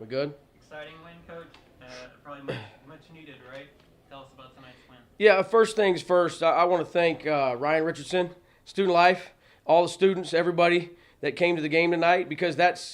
We good? Exciting win, Coach. Probably much needed, right? Tell us about tonight's win. Yeah, first things first, I want to thank Ryan Richardson, Student Life, all the students, everybody that came to the game tonight, because that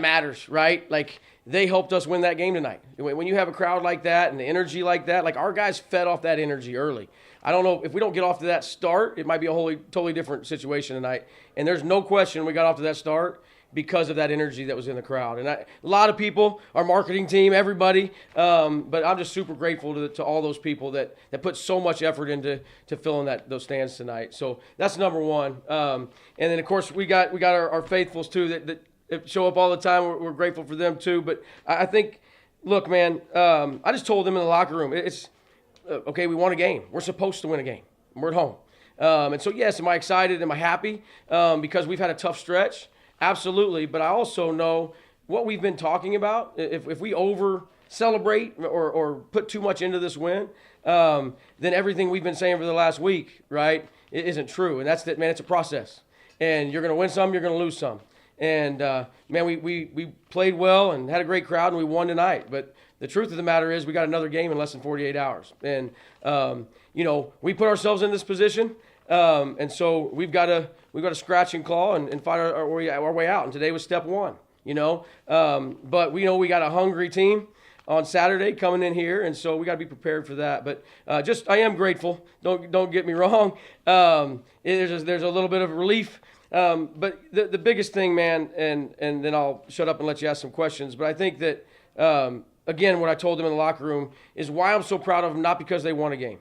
matters, right? Like, they helped us win that game tonight. When you have a crowd like that and the energy like that, like, our guys fed off that energy early. I don't know, if we don't get off to that start, it might be a totally different situation tonight. And there's no question we got off to that start because of that energy that was in the crowd. And a lot of people, our marketing team, everybody, but I'm just super grateful to all those people that put so much effort into filling those stands tonight. So that's number one. And then, of course, we got our faithfuls, too, that show up all the time. We're grateful for them, too. But I think, look, man, I just told them in the locker room, it's okay, we won a game. We're supposed to win a game. We're at home. And so, yes, am I excited? Am I happy? Because we've had a tough stretch. Absolutely, but I also know what we've been talking about. If we over celebrate or put too much into this win, then everything we've been saying for the last week, right, it isn't true. And that's that, man. It's a process, and you're going to win some, you're going to lose some. And man, we played well and had a great crowd, and we won tonight. But the truth of the matter is, we got another game in less than 48 hours, and we put ourselves in this position. And so we've got to scratch and claw and find our way out. And today was step one, But we know we got a hungry team on Saturday coming in here, and so we got to be prepared for that. But I am grateful. Don't get me wrong. There's a little bit of relief. But the biggest thing, man, and then I'll shut up and let you ask some questions. But I think that again, what I told them in the locker room is why I'm so proud of them. Not because they won a game,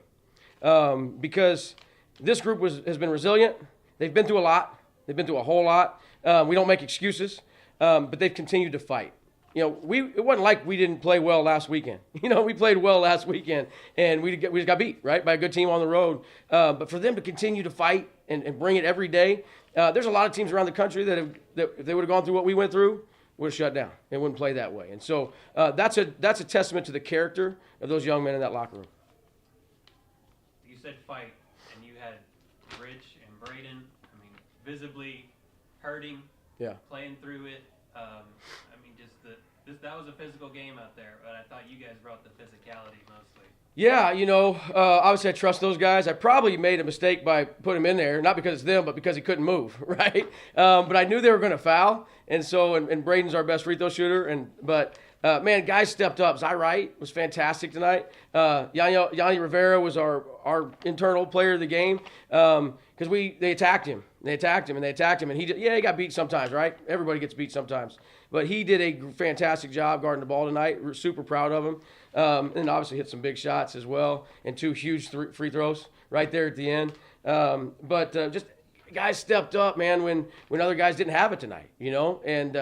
because this group has been resilient. They've been through a lot. They've been through a whole lot. We don't make excuses, but they've continued to fight. It wasn't like we didn't play well last weekend. We played well last weekend, and we just got beat, right, by a good team on the road. But for them to continue to fight and bring it every day, there's a lot of teams around the country that if they would have gone through what we went through, would have shut down. They wouldn't play that way. And so that's a testament to the character of those young men in that locker room. You said fight. Had Rich and Braden, visibly hurting, playing through it. That was a physical game out there, but I thought you guys brought the physicality mostly. Yeah, obviously I trust those guys. I probably made a mistake by putting him in there, not because it's them, but because he couldn't move, right? But I knew they were going to foul, and so and Braden's our best free throw shooter, but man, guys stepped up. Zy Wright was fantastic tonight. Yanni Rivera was our internal player of the game because they attacked him. They attacked him, and he got beat sometimes, right? Everybody gets beat sometimes. But he did a fantastic job guarding the ball tonight. We're super proud of him. And obviously hit some big shots as well and two huge free throws right there at the end. But just guys stepped up, man, when other guys didn't have it tonight, and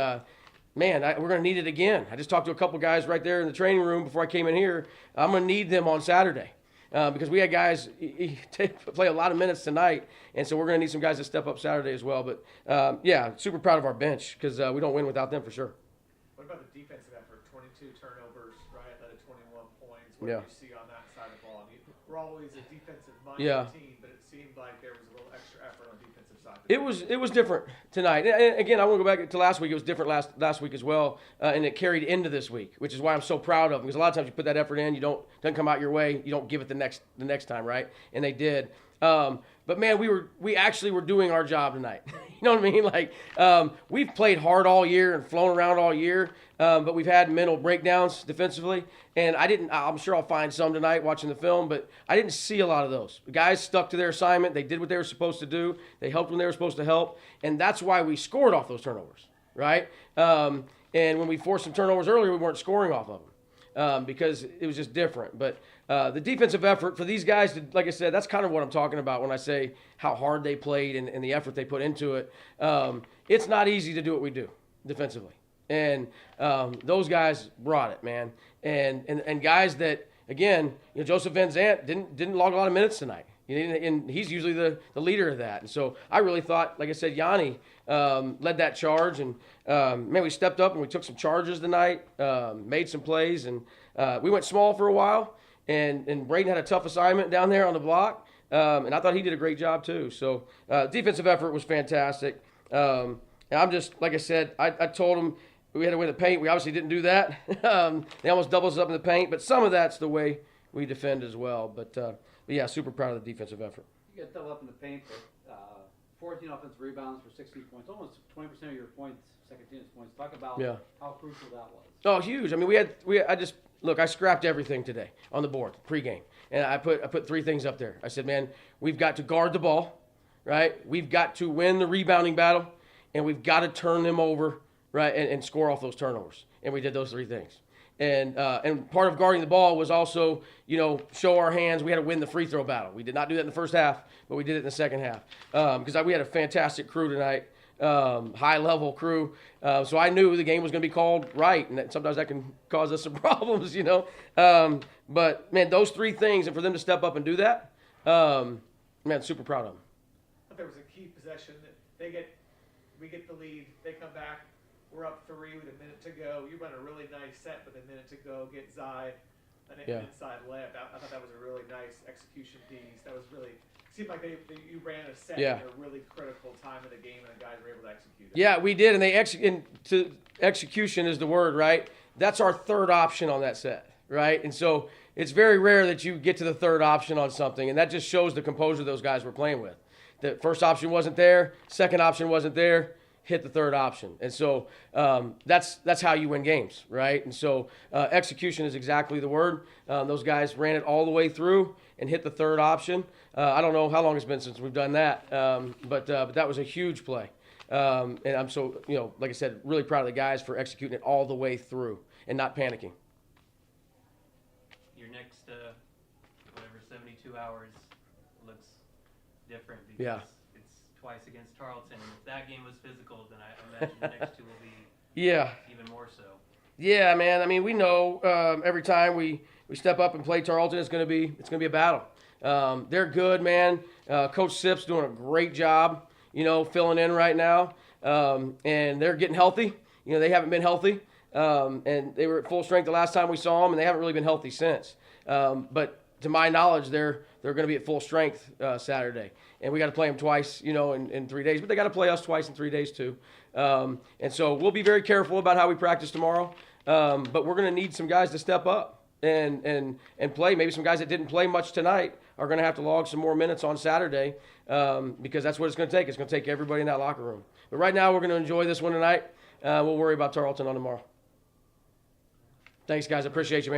man, we're going to need it again. I just talked to a couple guys right there in the training room before I came in here. I'm going to need them on Saturday because we had guys play a lot of minutes tonight, and so we're going to need some guys to step up Saturday as well. But, yeah, super proud of our bench because we don't win without them for sure. What about the defensive effort? 22 turnovers, right, led to 21 points. What do you see on that side of the ball? We're always a defensive-minded team, but it seemed like there was a little extra effort on the defensive side. It was different tonight. And again, I want to go back to last week. It was different last week as well, and it carried into this week, which is why I'm so proud of them. Because a lot of times you put that effort in, doesn't come out your way, you don't give it the next time, right? And they did. But man, we actually were doing our job tonight. You know what I mean? Like we've played hard all year and flown around all year, but we've had mental breakdowns defensively. And I'm sure I'll find some tonight watching the film, but I didn't see a lot of those. The guys stuck to their assignment. They did what they were supposed to do. They helped when they were supposed to help, and that's why we scored off those turnovers, right? And when we forced some turnovers earlier, we weren't scoring off of them. Because it was just different. But the defensive effort for these guys, like I said, that's kind of what I'm talking about when I say how hard they played and the effort they put into it. It's not easy to do what we do defensively. And those guys brought it, man. And guys that, again, Joseph Van Zandt didn't log a lot of minutes tonight. And he's usually the leader of that. And so I really thought, like I said, Yanni led that charge. And, man, we stepped up and we took some charges tonight, made some plays. And we went small for a while. And Braden had a tough assignment down there on the block. And I thought he did a great job too. So defensive effort was fantastic. And I'm just, like I said, I told him we had to win the paint. We obviously didn't do that. They almost doubled us up in the paint, but some of that's the way we defend as well. But yeah, super proud of the defensive effort. You got doubled up in the paint, but 14 offensive rebounds for 16 points, almost 20% of your points, second team's points. Talk about how crucial that was. Oh, huge. I mean, I scrapped everything today on the board pregame, and I put 3 things up there. I said, man, we've got to guard the ball, right? We've got to win the rebounding battle, and we've got to turn them over, right, and score off those turnovers. And we did those 3 things. And part of guarding the ball was also, show our hands. We had to win the free throw battle. We did not do that in the first half, but we did it in the second half because we had a fantastic crew tonight, high-level crew. So I knew the game was going to be called right, and sometimes that can cause us some problems, But, man, those 3 things, and for them to step up and do that, man, super proud of them. There was a key possession that we get the lead, they come back. We're up 3 with a minute to go. You run a really nice set with a minute to go. Get Zai an inside layup. I thought that was a really nice execution piece. That was really seemed like you ran a set at a really critical time of the game, and the guys were able to execute it. Yeah, we did, and execution is the word, right? That's our third option on that set, right? And so it's very rare that you get to the third option on something, and that just shows the composure those guys were playing with. The first option wasn't there, second option wasn't there. Hit the third option. And so that's how you win games, right? And so execution is exactly the word. Those guys ran it all the way through and hit the third option. I don't know how long it's been since we've done that, but that was a huge play. And I'm so, like I said, really proud of the guys for executing it all the way through and not panicking. Your next, 72 hours looks different because twice against Tarleton, and if that game was physical, then I imagine the next 2 will be even more so. Yeah, man. I mean, we know every time we step up and play Tarleton, it's going to be a battle. They're good, man. Coach Sipp's doing a great job, filling in right now, and they're getting healthy. They haven't been healthy, and they were at full strength the last time we saw them, and they haven't really been healthy since. But to my knowledge, they're going to be at full strength Saturday. And we got to play them twice, in 3 days. But they got to play us twice in 3 days, too. And so we'll be very careful about how we practice tomorrow. But we're going to need some guys to step up and play. Maybe some guys that didn't play much tonight are going to have to log some more minutes on Saturday because that's what it's going to take. It's going to take everybody in that locker room. But right now, we're going to enjoy this one tonight. We'll worry about Tarleton on tomorrow. Thanks, guys. I appreciate you, man.